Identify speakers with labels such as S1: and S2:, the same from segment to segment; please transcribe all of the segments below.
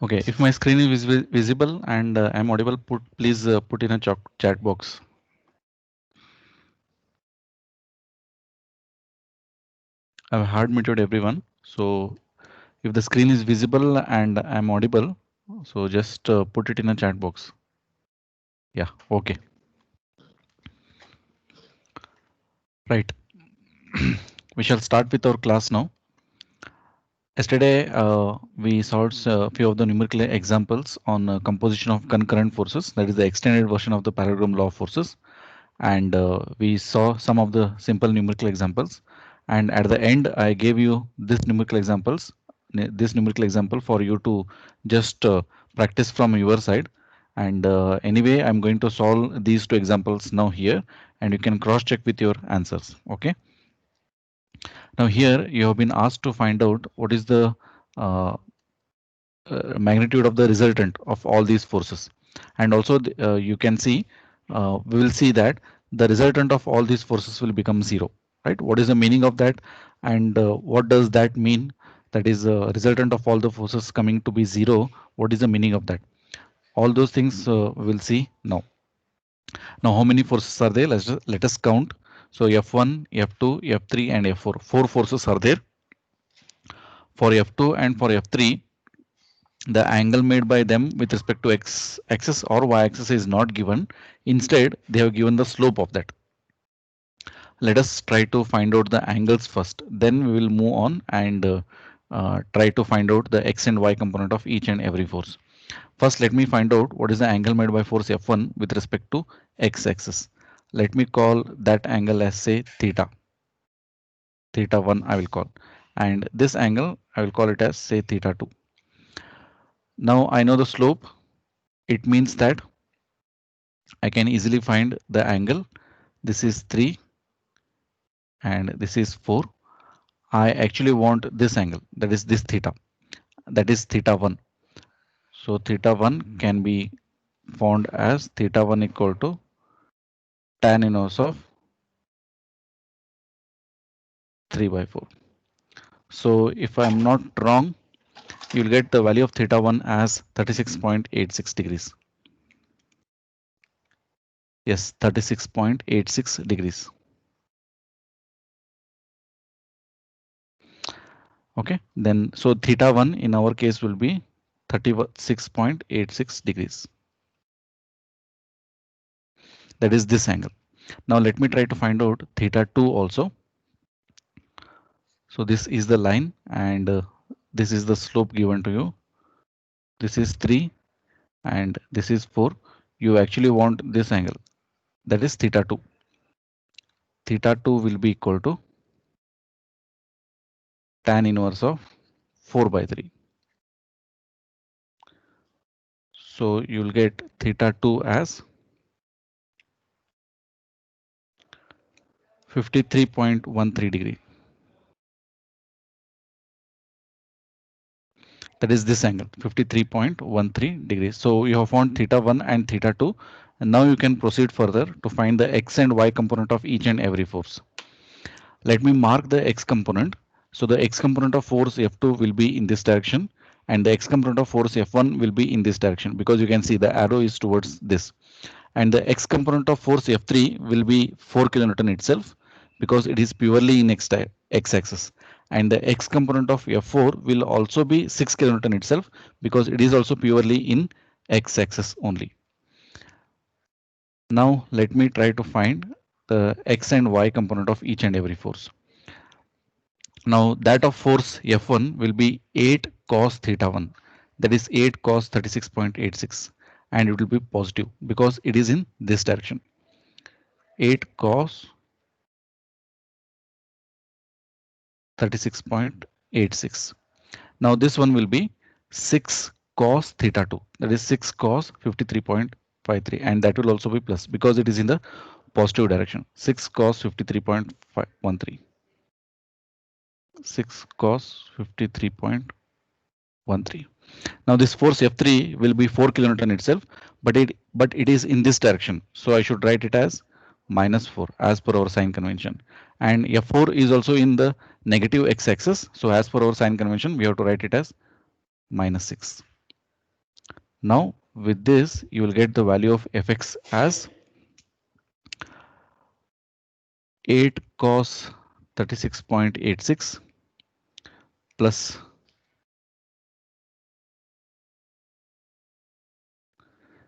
S1: Okay, if my screen is visible and I'm audible, please put in a chat box. I've hard muted everyone. So if the screen is visible and I'm audible, so just put it in a chat box. Yeah, okay. Right. We shall start with our class now. Yesterday, we solved a few of the numerical examples on composition of concurrent forces. That is the extended version of the parallelogram law of forces. And we saw some of the simple numerical examples. And at the end, I gave you this numerical example for you to just practice from your side. And anyway, I'm going to solve these two examples now here, and you can cross check with your answers. Okay. Now here you have been asked to find out what is the uh, magnitude of the resultant of all these forces, and also you can see we will see that the resultant of all these forces will become zero, right? What is the meaning of that, and what does that mean? That is resultant of all the forces coming to be zero. What is the meaning of that? All those things we'll see now. Now how many forces are there? Let us count. So F1, F2, F3 and F4, four forces are there. For F2 and for F3, the angle made by them with respect to x axis or y axis is not given. Instead, they have given the slope of that. Let us try to find out the angles first. Then we will move on and try to find out the x and y component of each and every force. First, let me find out what is the angle made by force F1 with respect to x axis. Let me call that angle as say theta. Theta 1 I will call. And this angle I will call it as say theta 2. Now I know the slope. It means that I can easily find the angle. This is 3 and this is 4. I actually want this angle, that is this theta, that is theta 1. So theta 1 can be found as theta 1 equal to tan inverse of 3 by 4. So if I'm not wrong, you'll get the value of theta 1 as 36.86 degrees. Yes, 36.86 degrees. Okay, then so theta 1 in our case will be 36.86 degrees. That is this angle. Now let me try to find out theta 2 also. So this is the line and this is the slope given to you. This is 3 and this is 4. You actually want this angle, that is theta 2. Theta 2 will be equal to tan inverse of 4 by 3. So you'll get theta 2 as 53.13 degree. That is this angle, 53.13 degrees. So you have found theta 1 and theta 2. And now you can proceed further to find the x and y component of each and every force. Let me mark the x component. So the x component of force F2 will be in this direction and the x component of force F1 will be in this direction, because you can see the arrow is towards this. And the x component of force F3 will be 4 kilonewton itself, because it is purely in x axis. And the x component of F4 will also be 6 kilonewton itself, because it is also purely in x axis only. Now let me try to find the x and y component of each and every force. Now that of force F1 will be 8 cos theta 1, that is 8 cos 36.86, and it will be positive because it is in this direction. 8 cos 36.86. Now this one will be 6 cos theta 2, that is 6 cos 53.53, and that will also be plus because it is in the positive direction. 6 cos 53.13. 6 cos 53.13. Now this force F3 will be 4 kilonewton itself, but it is in this direction. So I should write it as minus 4 as per our sign convention. And F4 is also in the negative x axis. So as per our sign convention, we have to write it as minus 6. Now with this you will get the value of fx as 8 cos 36.86 plus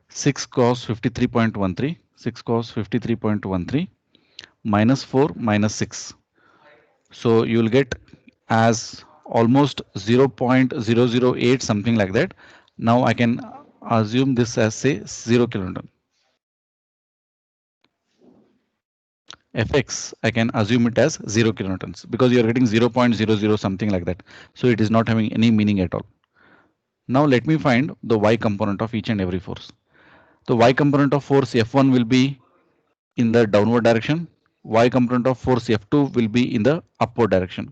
S1: 6 cos 53.13, 6 cos 53.13 minus 4 minus 6. So you will get as almost 0.008 something like that. Now I can assume this as say 0 kilonewton. Fx I can assume it as 0 kilonewtons because you are getting 0.00 something like that. So it is not having any meaning at all. Now let me find the y component of each and every force. The y component of force F1 will be in the downward direction. Y component of force F2 will be in the upward direction.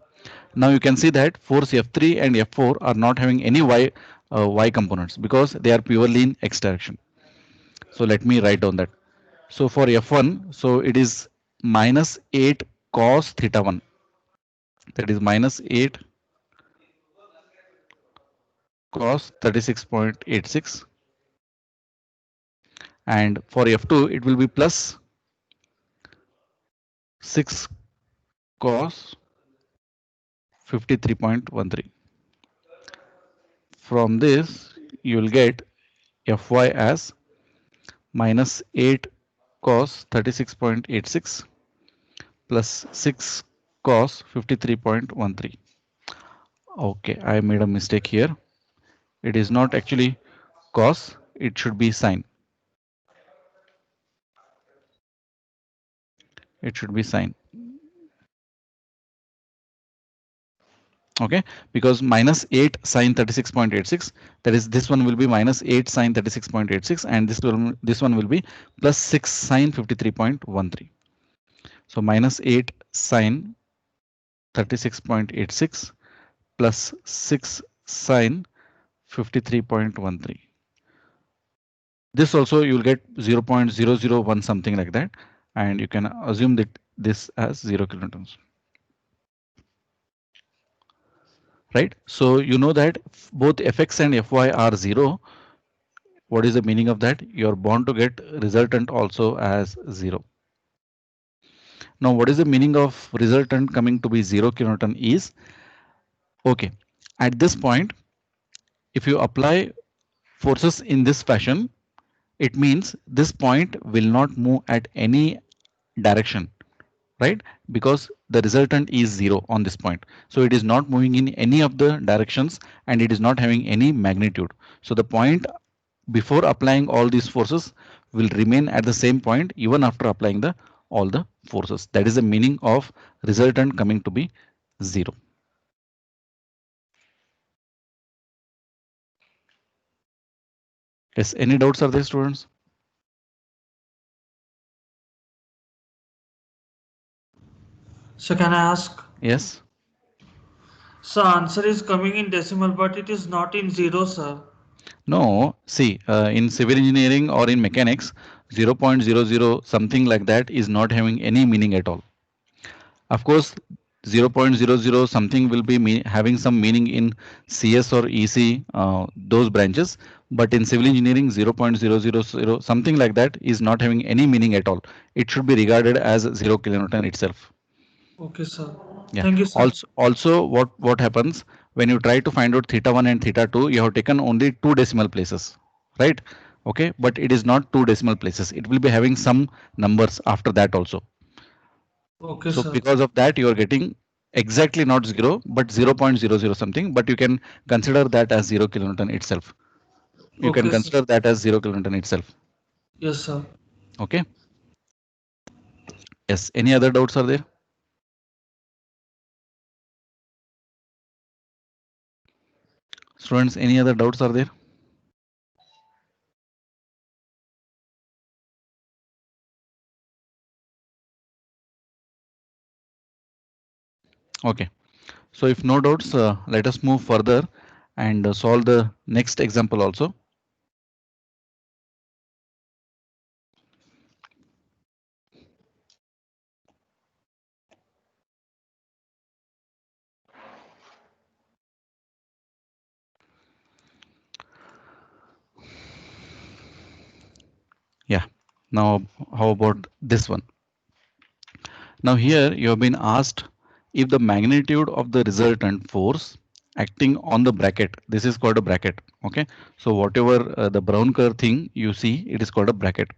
S1: Now you can see that force F3 and F4 are not having any y components because they are purely in x direction. So let me write down that. So for F1, so it is minus 8 cos theta 1. That is minus 8 cos 36.86. And for F2, it will be plus 6 cos 53.13. From this, you will get Fy as minus 8 cos 36.86 plus 6 cos 53.13. Okay, I made a mistake here. It is not actually cos, it should be sine. It should be sine. Okay, because minus 8 sine 36.86, that is this one will be minus 8 sine 36.86 and this one will be plus 6 sine 53.13. So minus 8 sine 36.86 plus 6 sine 53.13. This also you will get 0.001 something like that, and you can assume that this as 0 kilonewtons, right? So you know that both fx and fy are 0. What is the meaning of that? You're bound to get resultant also as 0. Now what is the meaning of resultant coming to be 0 kilonewton is, okay, at this point if you apply forces in this fashion, it means this point will not move at any direction, right? Because the resultant is 0 on this point. So it is not moving in any of the directions and it is not having any magnitude. So the point before applying all these forces will remain at the same point even after applying the all the forces. That is the meaning of resultant coming to be 0. Yes, any doubts are there, students?
S2: So can I ask?
S1: Yes.
S2: So answer is coming in decimal, but it is not in zero, sir.
S1: No, see, in civil engineering or in mechanics, 0.00 something like that is not having any meaning at all. Of course, 0.00 something will be having some meaning in CS or EC, those branches, but in civil engineering, 0.000 something like that is not having any meaning at all. It should be regarded as 0 kilonewton itself.
S2: Okay, sir.
S1: Yeah.
S2: Thank you, sir.
S1: Also, what happens when you try to find out theta 1 and theta 2, you have taken only two decimal places, right? Okay, but it is not two decimal places. It will be having some numbers after that also.
S2: Okay,
S1: So
S2: sir.
S1: because of that, you are getting exactly not 0, but 0.00 something, but you can consider that as 0 kilonewton itself. You can
S2: Okay, sir.
S1: consider that as 0 kilonewton itself.
S2: Yes, sir.
S1: Okay. Yes. Any other doubts are there? Students, any other doubts are there? Okay. So if no doubts, let us move further and solve the next example also. Now, how about this one? Now here you have been asked if the magnitude of the resultant force acting on the bracket, this is called a bracket. Okay. So whatever the brown color thing you see, it is called a bracket.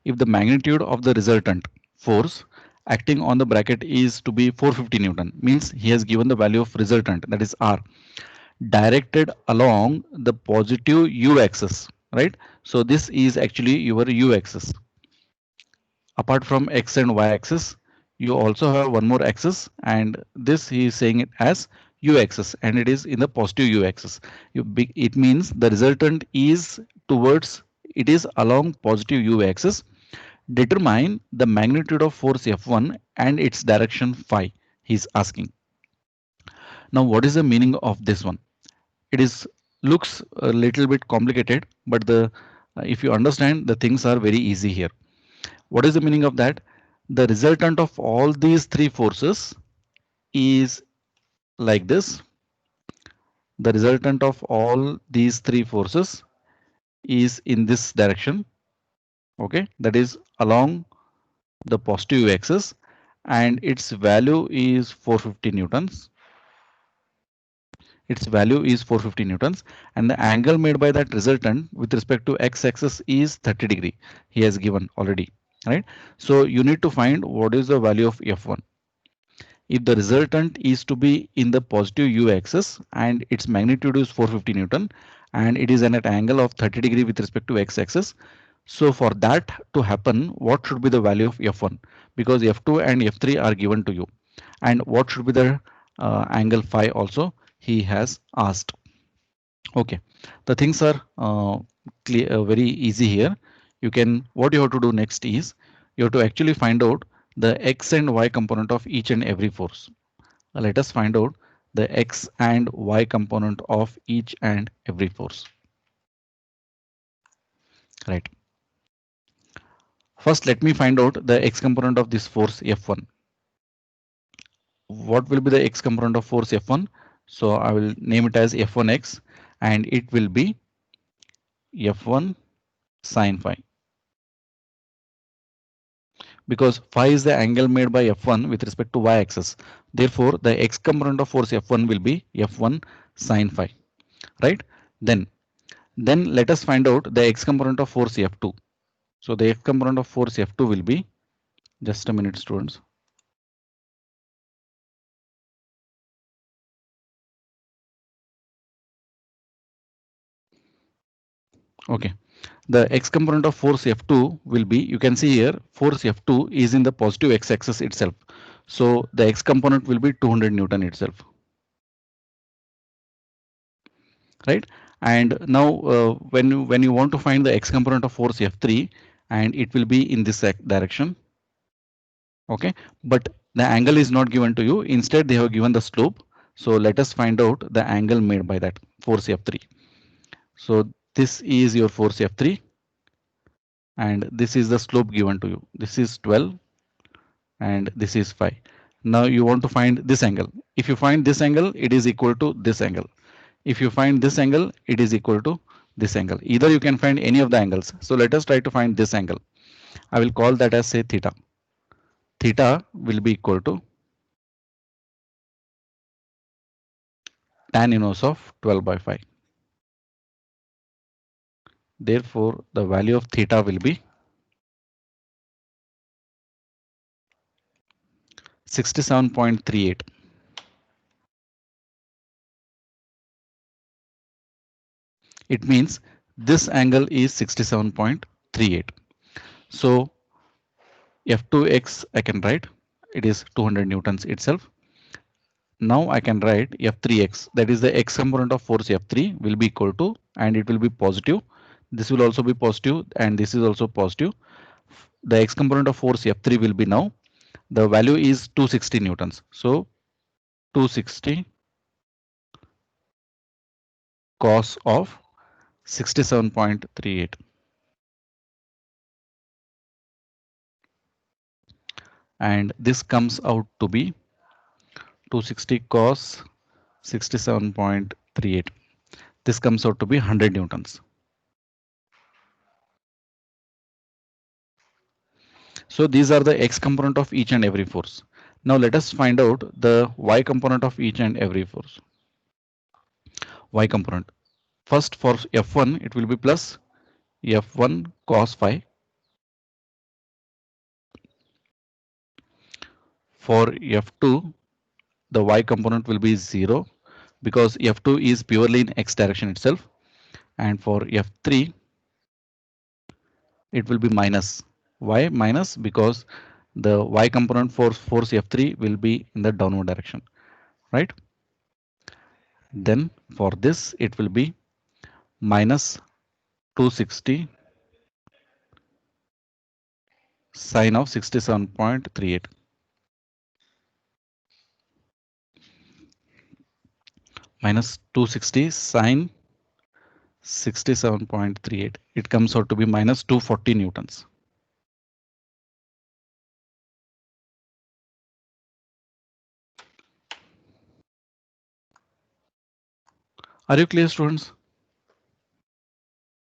S1: If the magnitude of the resultant force acting on the bracket is to be 450 Newton, means he has given the value of resultant, that is R, directed along the positive U axis, right? So this is actually your U axis. Apart from X and Y axis, you also have one more axis, and this he is saying it as U axis, and it is in the positive U axis. It means the resultant is towards, it is along positive U axis. Determine the magnitude of force F1 and its direction phi, he is asking. Now what is the meaning of this one? It is looks a little bit complicated, but the if you understand, the things are very easy here. What is the meaning of that? The resultant of all these three forces is like this. The resultant of all these three forces is in this direction. Okay, that is along the positive axis, and its value is 450 newtons. Its value is 450 newtons, and the angle made by that resultant with respect to x-axis is 30 degree. He has given already, right? So you need to find what is the value of F1. If the resultant is to be in the positive U axis and its magnitude is 450 Newton and it is at an angle of 30 degree with respect to x axis. So for that to happen, what should be the value of F1? Because F2 and F3 are given to you. And what should be the angle phi also, he has asked. Okay, the things are clear, very easy here. What you have to do next is you have to actually find out the x and y component of each and every force. Let us find out the x and y component of each and every force. Right. First, let me find out the x component of this force F1. What will be the x component of force F1? So I will name it as F1x, and it will be F1 sine phi. Because phi is the angle made by F1 with respect to y-axis. Therefore, the x component of force F1 will be F1 sine phi. Right? Then let us find out the x component of force F2. So the x component of force F2 will be, just a minute, students. Okay. The x component of force F2 will be, you can see here, force F2 is in the positive x-axis itself. So the x component will be 200 Newton itself. Right? And now when you want to find the x component of force F3, and it will be in this direction. Okay, but the angle is not given to you. Instead, they have given the slope. So let us find out the angle made by that force F3. So this is your force F3, and this is the slope given to you. This is 12 and this is 5. Now you want to find this angle. If you find this angle, it is equal to this angle. If you find this angle, it is equal to this angle. Either you can find any of the angles. So let us try to find this angle. I will call that as, say, theta. Theta will be equal to tan inverse of 12 by 5. Therefore, the value of theta will be 67.38. It means this angle is 67.38. So F2x I can write, it is 200 newtons itself. Now I can write F3x, that is the x component of force F3 will be equal to, and it will be positive. This will also be positive, and this is also positive. The x component of force F3 will be, now the value is 260 newtons. So 260 cos of 67.38, and this comes out to be 260 cos 67.38. This comes out to be 100 newtons. So these are the x component of each and every force. Now let us find out the y component of each and every force. Y component. First for F1 it will be plus F1 cos phi. For F2 the y component will be 0 because F2 is purely in x direction itself, and for F3 it will be minus. Why minus? Because the y component for force F3 will be in the downward direction, right? Then for this it will be minus 260 sine of 67.38, minus 260 sine 67.38. It comes out to be minus 240 newtons. Are you clear, students?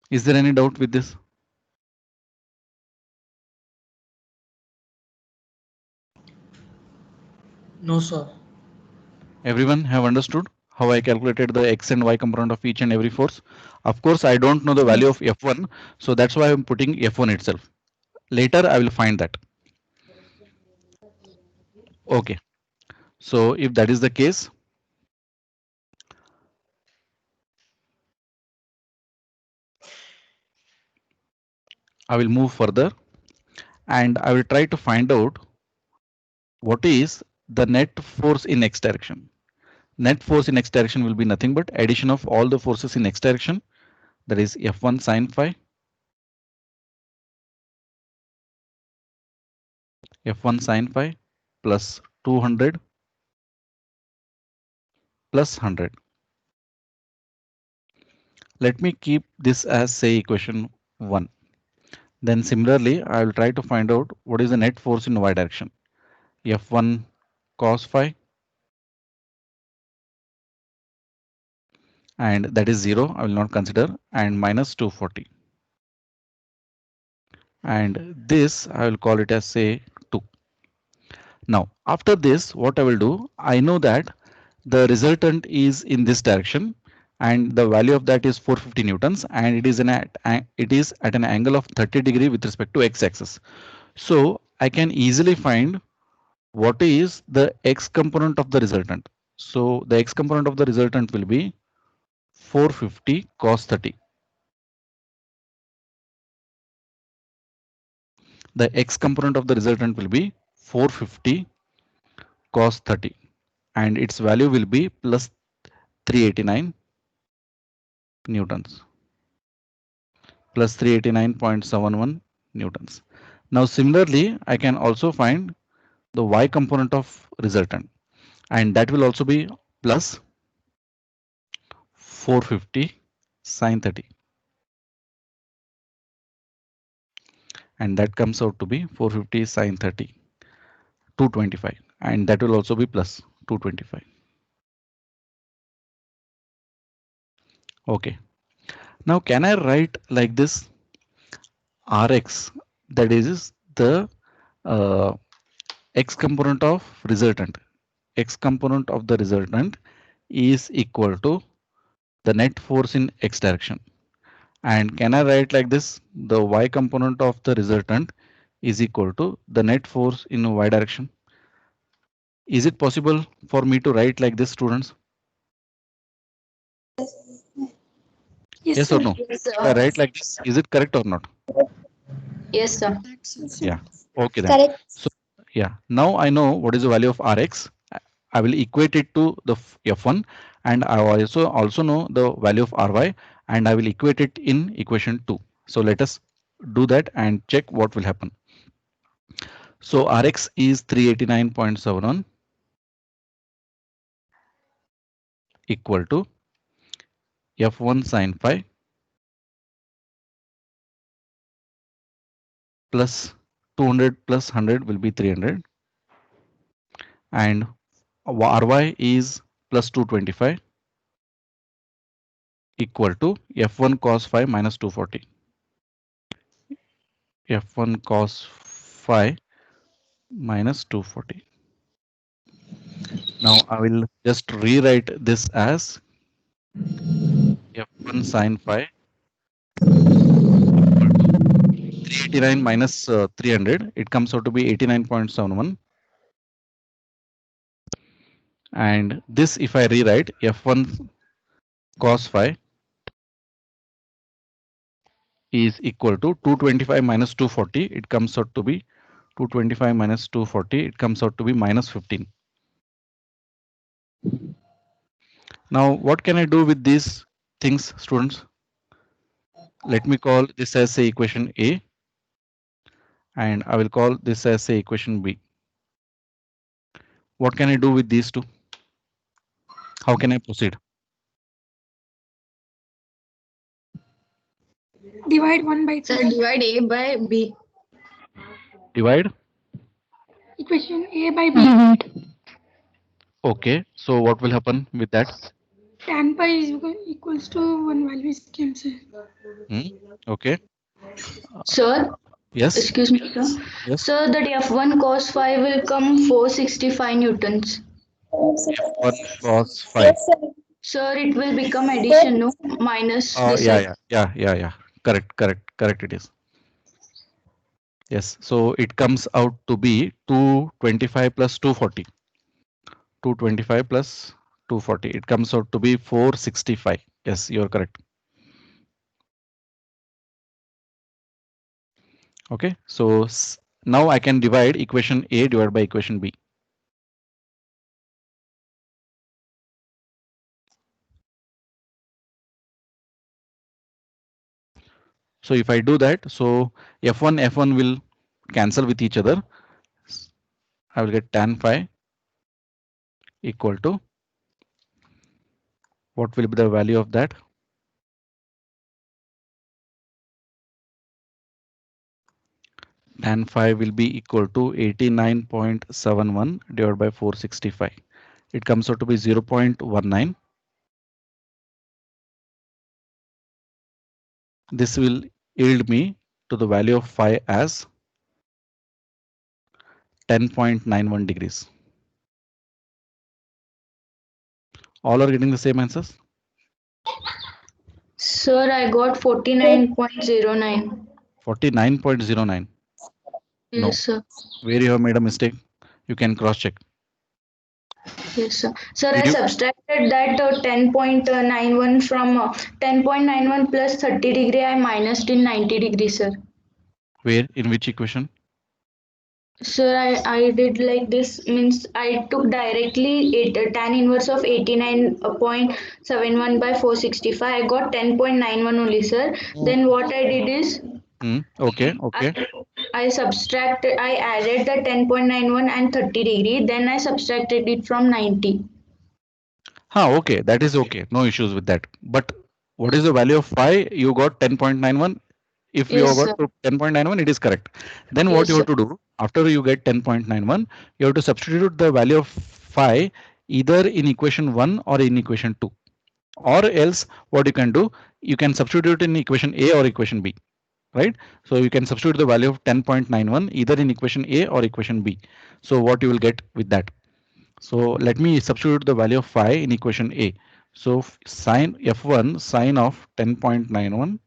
S1: Is there any doubt with this?
S2: No, sir.
S1: Everyone have understood how I calculated the x and y component of each and every force? Of course, I don't know the value of
S3: Yes.
S1: F1, so that's why I'm putting F1 itself. Later, I will find that. Okay, so if that is the case, I will move further and I will try to find out what is the net force in x direction. Net force in x direction will be nothing but addition of all the forces in x direction, that is F1 sine phi, F1 sine phi plus 200 plus 100. Let me keep this as say equation 1. Then similarly, I will try to find out what is the net force in y direction. F1 cos phi, and that is 0. I will not consider, and minus 240. And this I will call it as say 2. Now after this, what I will do, I know that the resultant is in this direction and the value of that is 450 newtons, and it is at an angle of 30 degree with respect to x axis. So I can easily find what is the x component of the resultant. So the x component of the resultant will be 450 cos 30. The x component of the resultant will be 450 cos 30, and its value will be plus 389 newtons, plus 389.71 newtons. Now similarly, I can also find the y component of resultant, and that will also be plus 450 sine 30, and that comes out to be 450 sine 30, 225, and that will also be plus 225. Okay, now can I write like this? Rx, that is the uh, x component of resultant. X component of the resultant is equal to the net force in x direction. And can I write like this? The y component of the resultant is equal to the net force in y direction. Is it possible for me to write like this, students?
S3: Yes,
S1: Yes or
S3: sir.
S1: no?
S4: Yes,
S1: If I
S4: sir.
S1: write like this, is it correct or not?
S4: Yes, sir.
S1: Yeah. Okay then.
S3: Correct.
S1: So yeah, now I know what is the value of Rx. I will equate it to the F1, and I also know the value of Ry, and I will equate it in equation 2. So let us do that and check what will happen. So Rx is 389.71 equal to F1 sine phi plus 200 plus 100 will be 300, and Ry is plus 225 equal to F1 cos phi minus 240. F1 cos phi minus 240. Now I will just rewrite this as f1 sine phi 389 minus 300. It comes out to be 89.71. And this, if I rewrite f1 cos phi is equal to 225 minus 240. It comes out to be 225 minus 240. It comes out to be minus 15. Now, what can I do with these things, students? Let me call this as say equation A, and I will call this as say equation B. What can I do with these two? How can I proceed?
S3: Divide 1 by
S4: Sir,
S3: 2.
S4: divide A by B.
S1: Divide.
S3: Equation A by B.
S1: Okay. So what will happen with that?
S3: Tan pi is equals to 1 value is cancelled.
S1: Hmm? Okay.
S4: Sir,
S1: Yes.
S4: excuse me, sir.
S1: Yes.
S4: Sir, that F1 cos phi will come 465 newtons.
S1: F1 cos phi.
S4: Sir, it will become addition, no? Minus this
S1: Yeah,
S4: side.
S1: yeah. Correct. It is. Yes. So it comes out to be 225 plus 240. 225 plus 240. It comes out to be 465. Yes, you're correct. Okay. So now I can divide equation A divided by equation B. So if I do that, so F1 will cancel with each other. I will get tan phi equal to, what will be the value of that? Tan phi will be equal to 89.71 divided by 465. It comes out to be 0.19. This will yield me to the value of phi as 10.91 degrees. All are getting the same answers?
S4: Sir, I got 49.09.
S1: 49.09. No,
S4: Yes, sir.
S1: where you have made a mistake, you can cross check.
S4: Yes, sir. Sir, I
S1: Did you,
S4: subtracted that 10.91 from 10.91 plus 30 degree. I minused in 90 degrees, sir.
S1: where, in which equation?
S4: Sir, I did like this means I took directly tan inverse of 89.71 by 465. I got 10.91 only, sir. Then what I did is
S1: Okay.
S4: I subtracted, I added the 10.91 and 30 degree. Then I subtracted it from 90.
S1: Okay, that is okay. No issues with that. But what is the value of phi? You got 10.91. If you
S4: Yes,
S1: have got
S4: sir.
S1: to 10.91, it is correct. Then what
S4: Yes,
S1: you
S4: sir.
S1: have to do after you get 10.91, you have to substitute the value of phi either in equation 1 or in equation 2. Or else what you can do, you can substitute in equation A or equation B, right? So you can substitute the value of 10.91 either in equation A or equation B. So what you will get with that? So let me substitute the value of phi in equation A. So sine F1 sine of 10.91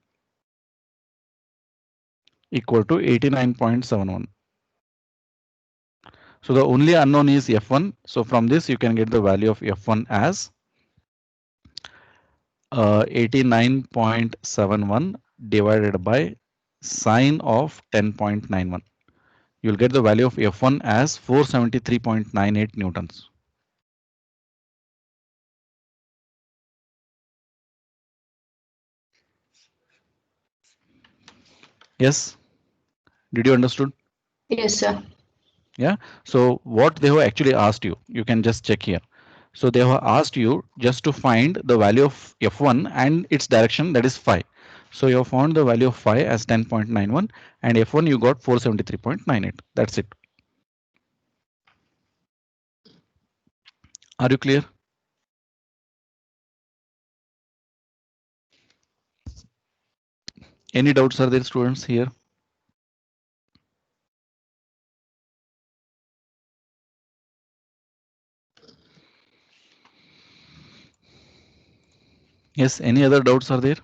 S1: equal to 89.71. So the only unknown is F1. So from this you can get the value of F1 as 89.71 divided by sine of 10.91. You'll get the value of F1 as 473.98 newtons. Yes, did you understood?
S4: Yes, sir.
S1: Yeah. So what they have actually asked you, you can just check here. So they have asked you just to find the value of F1 and its direction, that is phi. So you have found the value of phi as 10.91 and F1 you got 473.98. That's it. Are you clear? Any doubts are there, students, here? Yes, any other doubts are there?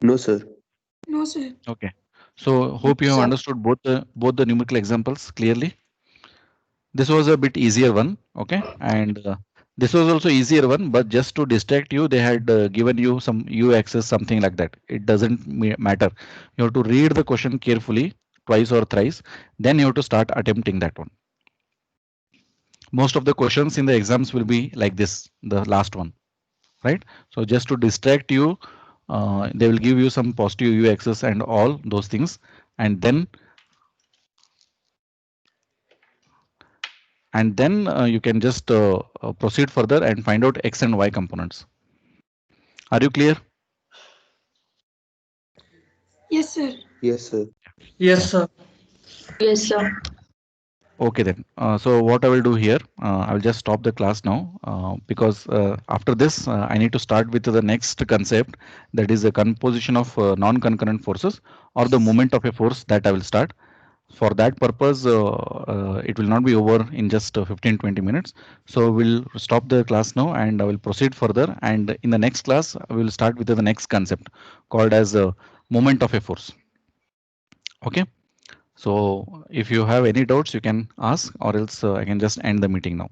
S5: No, sir.
S3: No, sir.
S1: Okay. So hope you have
S4: Sir.
S1: understood both the numerical examples clearly. This was a bit easier one, okay, and this was also easier one, but just to distract you, they had given you some U access, something like that. It doesn't matter. You have to read the question carefully twice or thrice, then you have to start attempting that one. Most of the questions in the exams will be like this, the last one, right? So just to distract you, they will give you some positive U access and all those things, and then you can just proceed further and find out X and Y components. Are you clear?
S3: Yes, sir.
S5: Yes, sir.
S2: Yes,
S1: Yeah.
S2: sir.
S4: Yes, sir.
S1: Okay then. So what I will do here, I will just stop the class now because after this I need to start with the next concept, that is the composition of non-concurrent forces or the moment of a force, that I will start. For that purpose, it will not be over in just 15-20 minutes. So we'll stop the class now and I will proceed further. And in the next class, we will start with the next concept called as moment of a force. Okay. So if you have any doubts, you can ask, or else I can just end the meeting now.